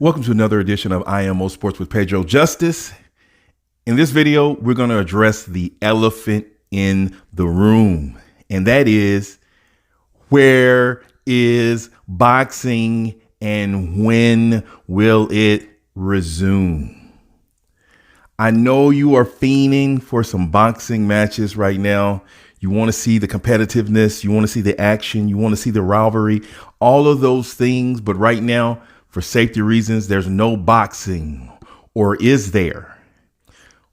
Welcome to another edition of IMO Sports with Pedro Justice. In this video, we're going to address the elephant in the room, and that is, where is boxing and when will it resume? I know you are fiending for some boxing matches right now. You want to see the competitiveness, you want to see the action, you want to see the rivalry, all of those things. But right now, for safety reasons, there's no boxing, or is there?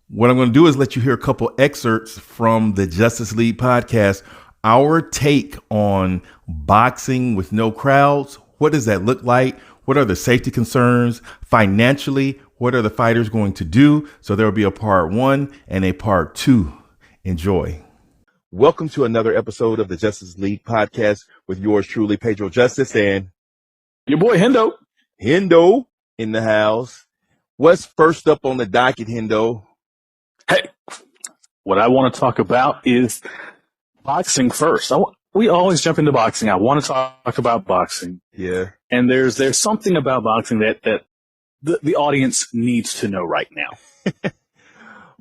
What I'm going to do is let you hear a couple excerpts from the Justice League podcast, our take on boxing with no crowds. What does that look like? What are the safety concerns? Financially, what are the fighters going to do? So there will be a part 1 and a part 2. Enjoy. Welcome to another episode of the Justice League podcast with yours truly, Pedro Justice, and your boy Hendo. Hendo in the house. What's first up on the docket, Hendo? Hey, what I want to talk about is boxing first. We always jump into boxing. I want to talk about boxing. Yeah. And there's something about boxing that the audience needs to know right now.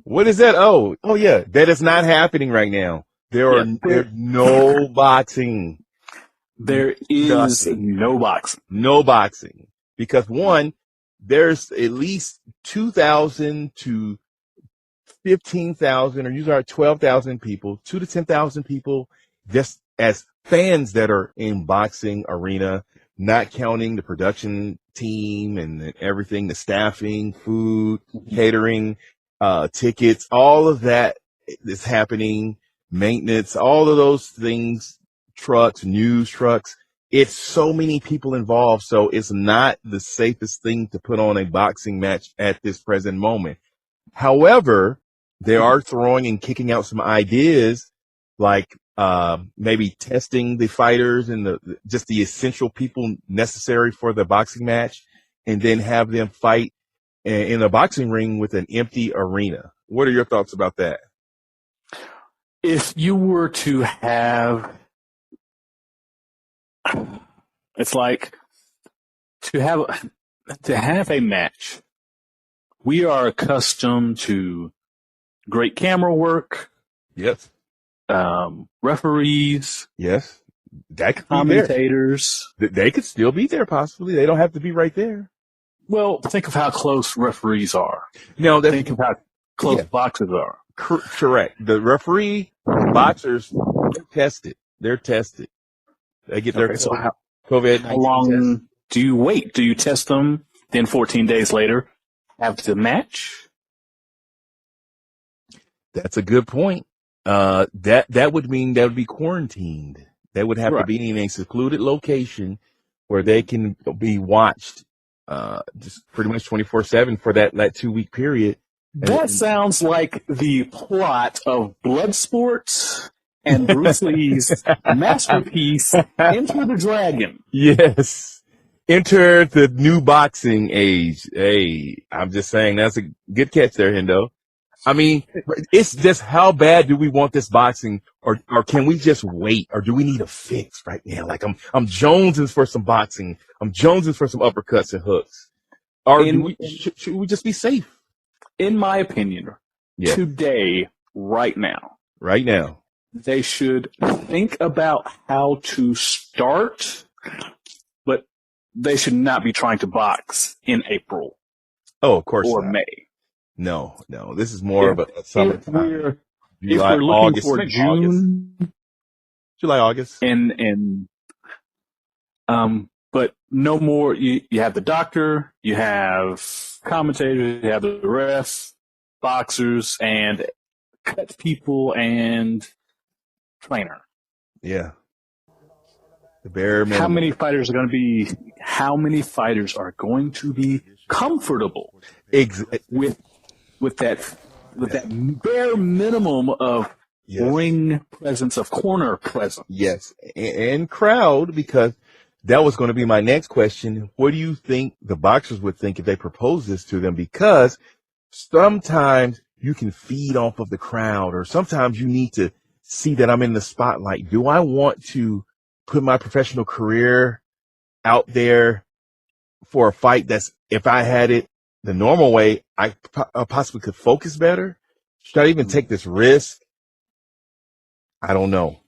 What is that? Oh yeah. That is not happening right now. There's no boxing. There is no boxing. No boxing. Because one, there's at least 2,000 to 15,000, or usually 12,000 people, 2 to 10,000 people, just as fans that are in boxing arena, not counting the production team and everything, the staffing, food, catering, tickets, all of that is happening, maintenance, all of those things, trucks, news trucks. It's so many people involved, so it's not the safest thing to put on a boxing match at this present moment. However, they are throwing and kicking out some ideas, like maybe testing the fighters and just the essential people necessary for the boxing match, and then have them fight in a boxing ring with an empty arena. What are your thoughts about that? If you were to have, it's like to have a match. We are accustomed to great camera work. Yes. Referees. Yes. That could be commentators. there. They could still be there, possibly. They don't have to be right there. Well, think of how close referees are. No, think of how close boxers are. Correct. The referee, boxers, they're tested. They get their COVID-19 how long test. Do you wait? Do you test them? Then 14 days later, have the match? That's a good point. That would mean that would be quarantined. They would have to be in a secluded location where they can be watched, just pretty much 24/7 for that 2-week period. That sounds like the plot of Bloodsport and Bruce Lee's masterpiece, Enter the Dragon. Yes. Enter the new boxing age. Hey, I'm just saying that's a good catch there, Hendo. I mean, it's just how bad do we want this boxing, or can we just wait, or do we need a fix right now? Like I'm jonesing for some boxing. I'm jonesing for some uppercuts and hooks. Or should we just be safe? In my opinion, today, right now, they should think about how to start, but they should not be trying to box in April. Oh, of course or not. May. No. This is more of a summertime. If we're looking for June, July, August, but no more. You have the doctor, you have commentators, you have the refs, boxers, and cut people and trainer. Yeah. The bare minimum. How many fighters are going to be comfortable with that bare minimum of ring presence, of corner presence? Yes, and crowd, because that was going to be my next question. What do you think the boxers would think if they proposed this to them? Because sometimes you can feed off of the crowd, or sometimes you need to see that I'm in the spotlight. Do I want to put my professional career out there for a fight that's, if I had it the normal way, I possibly could focus better. Should I even take this risk? I don't know.